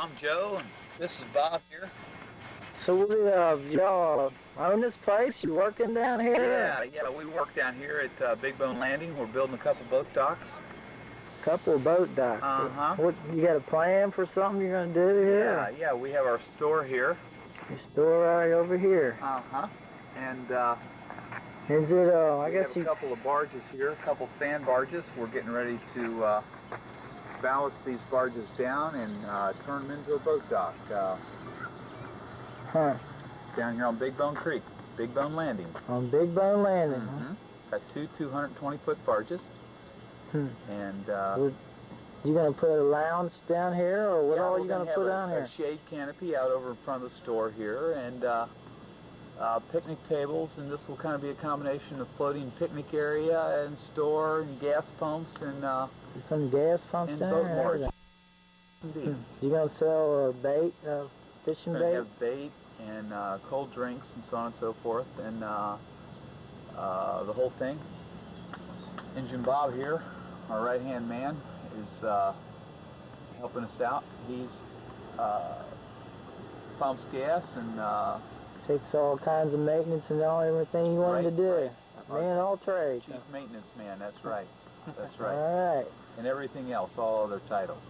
I'm Joe, and this is Bob here. So y'all own this place? You working down here? Yeah, we work down here at Big Bone Landing. We're building a couple boat docks. Couple of boat docks. Uh-huh. What, you got a plan for something you're gonna do here? Yeah, we have our store here. Your store right over here. Uh-huh. And is it? I we guess have a couple of barges here, a couple sand barges. We're getting ready to ballast these barges down and turn them into a boat dock. Down here on Big Bone Creek, Big Bone Landing. On Big Bone Landing. Mm-hmm. Got two 220-foot barges. And you gonna put a lounge down here, or what all are you gonna put down here? A shade canopy out over in front of the store here, and picnic tables, and this will kind of be a combination of floating picnic area and store and gas pumps and some gas pumps and down boat here. mooring. Indeed. You gonna sell bait, fishing bait? Have bait and cold drinks and so on and so forth, and the whole thing. Engine Bob here, our right-hand man, is helping us out. He's pumps gas and takes all kinds of maintenance and everything you want him to do. Right. Man, all trades. Chief maintenance man, that's right. That's right. All right. And everything else, all other titles.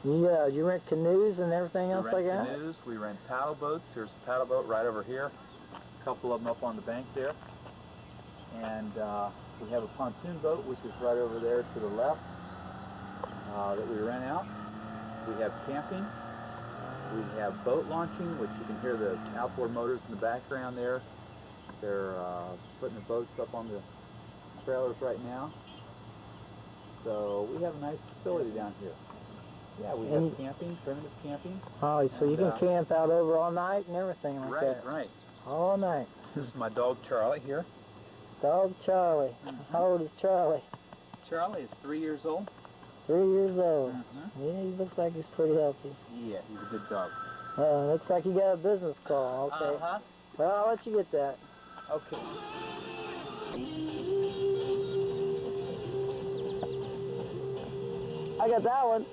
You rent canoes and everything else like that? We rent canoes, we rent paddle boats. There's a paddle boat right over here. A couple of them up on the bank there. And we have a pontoon boat, which is right over there to the left, that we rent out. We have camping. We have boat launching, which you can hear the outboard motors in the background there. They're putting the boats up on the trailers right now. So we have a nice facility down here. Yeah, we have camping, primitive camping. Oh, so you can camp out over all night and everything like that? Right. All night. This is my dog Charlie here. Dog Charlie. How old is Charlie? Charlie is 3 years old. 3 years old. Yeah, he looks like he's pretty healthy. Yeah, he's a good dog. Looks like you got a business call. Okay. Well, I'll let you get that. Okay. I got that one.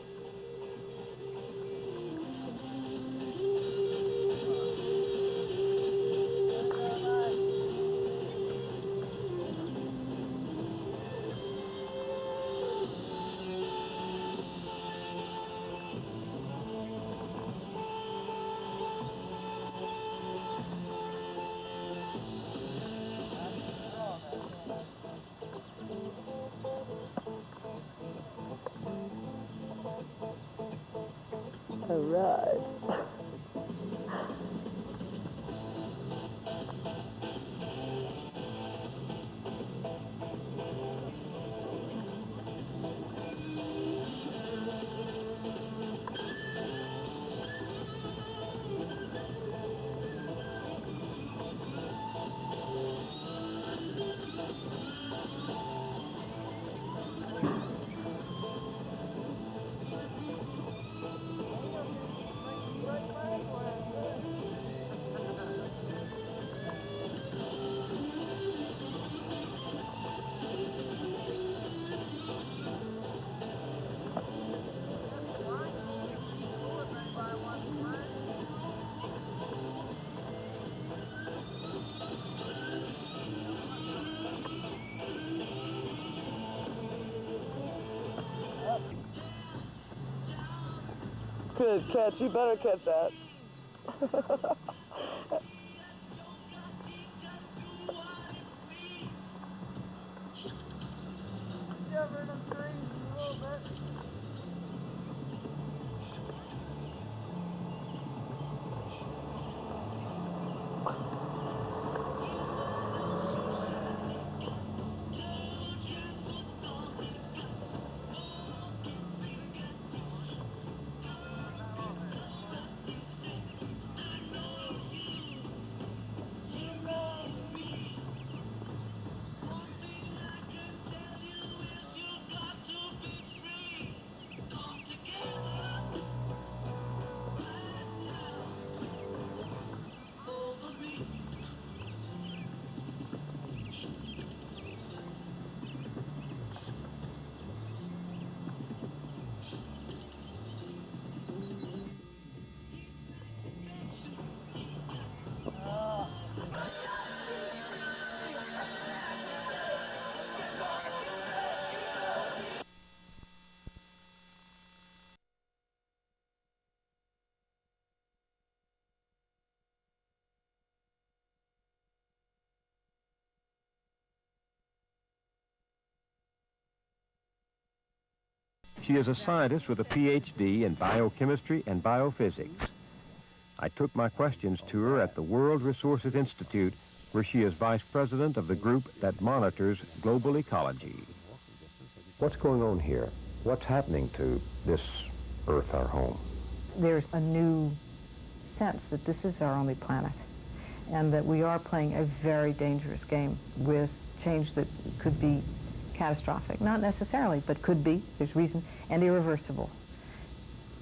All right. Good catch. You better catch that. She is a scientist with a PhD in biochemistry and biophysics. I took my questions to her at the World Resources Institute, where she is vice president of the group that monitors global ecology. What's going on here? What's happening to this Earth, our home? There's a new sense that this is our only planet, and that we are playing a very dangerous game with change that could be catastrophic. Not necessarily, but could be, there's reason, and irreversible.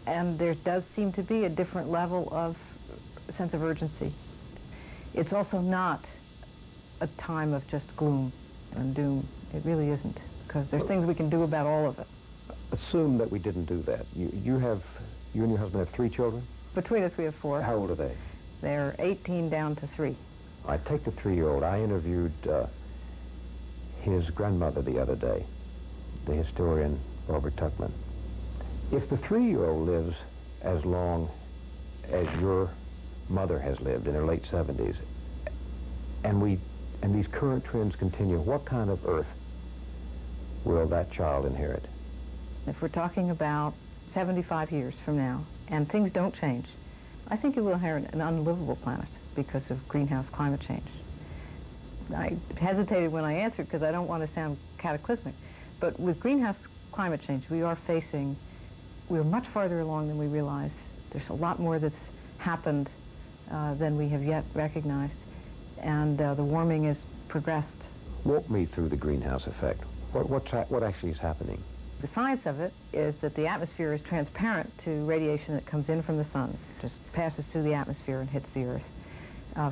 And there does seem to be a different level of sense of urgency. It's also not a time of just gloom and doom. It really isn't, because there's things we can do about all of it. Assume that we didn't do that. You and your husband have 3 children? Between us, we have 4. How old are they? They're 18 down to 3. I take the 3-year-old. I interviewed his grandmother the other day, the historian Barbara Tuckman. If the 3-year-old lives as long as your mother has lived in her late 70s, and these current trends continue, what kind of Earth will that child inherit? If we're talking about 75 years from now, and things don't change, I think it will inherit an unlivable planet because of greenhouse climate change. I hesitated when I answered because I don't want to sound cataclysmic, but with greenhouse climate change, we're much farther along than we realize. There's a lot more that's happened than we have yet recognized, and the warming has progressed. Walk me through the greenhouse effect. What actually is happening? The science of it is that the atmosphere is transparent to radiation that comes in from the sun. It just passes through the atmosphere and hits the Earth.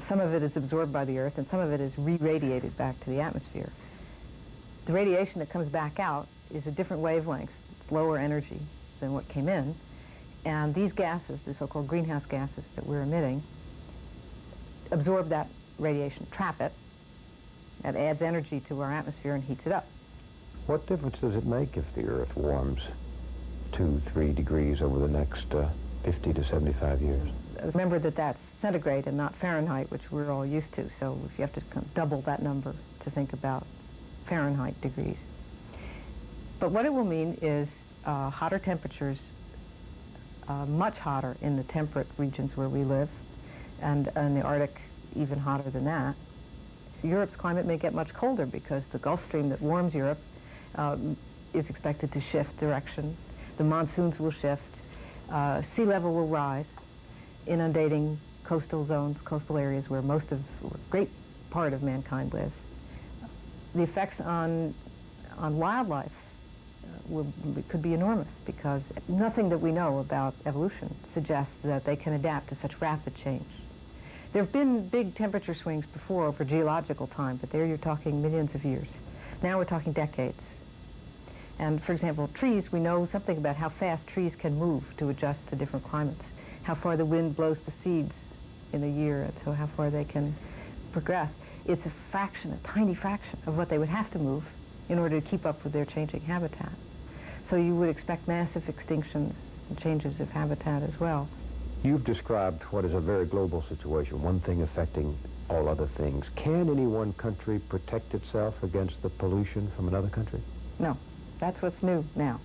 Some of it is absorbed by the Earth, and some of it is re-radiated back to the atmosphere. The radiation that comes back out is a different wavelength. It's lower energy than what came in. And these gases, the so-called greenhouse gases that we're emitting, absorb that radiation, trap it. That adds energy to our atmosphere and heats it up. What difference does it make if the Earth warms 2-3 degrees over the next 50 to 75 years? Remember that that's centigrade and not Fahrenheit, which we're all used to. So if you have to kind of double that number to think about Fahrenheit degrees. But what it will mean is hotter temperatures, much hotter in the temperate regions where we live, and in the Arctic even hotter than that. Europe's climate may get much colder because the Gulf Stream that warms Europe is expected to shift direction. The monsoons will shift. Sea level will rise, inundating coastal zones, coastal areas where a great part of mankind lives. The effects on wildlife could be enormous because nothing that we know about evolution suggests that they can adapt to such rapid change. There have been big temperature swings before over geological time, but there you're talking millions of years. Now we're talking decades. And for example, trees, we know something about how fast trees can move to adjust to different climates, how far the wind blows the seeds in a year, and so how far they can progress. It's a fraction, a tiny fraction of what they would have to move in order to keep up with their changing habitat. So you would expect massive extinctions and changes of habitat as well. You've described what is a very global situation, one thing affecting all other things. Can any one country protect itself against the pollution from another country? No, that's what's new now.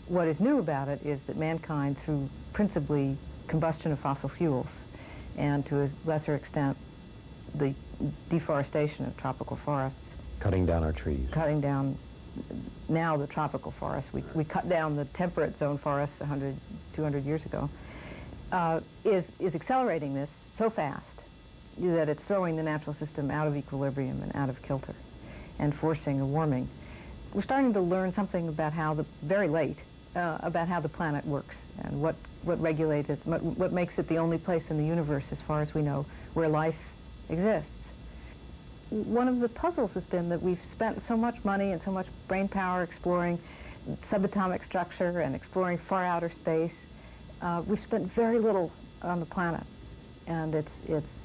What is new about it is that mankind, through principally combustion of fossil fuels, and to a lesser extent, the deforestation of tropical forests. Cutting down our trees. Cutting down now the tropical forests. We cut down the temperate zone forests 100, 200 years ago. Is accelerating this so fast that it's throwing the natural system out of equilibrium and out of kilter and forcing a warming. We're starting to learn something about very late, about how the planet works and what regulates it, what makes it the only place in the universe, as far as we know, where life exists. One of the puzzles has been that we've spent so much money and so much brain power exploring subatomic structure and exploring far outer space. We've spent very little on the planet, and it's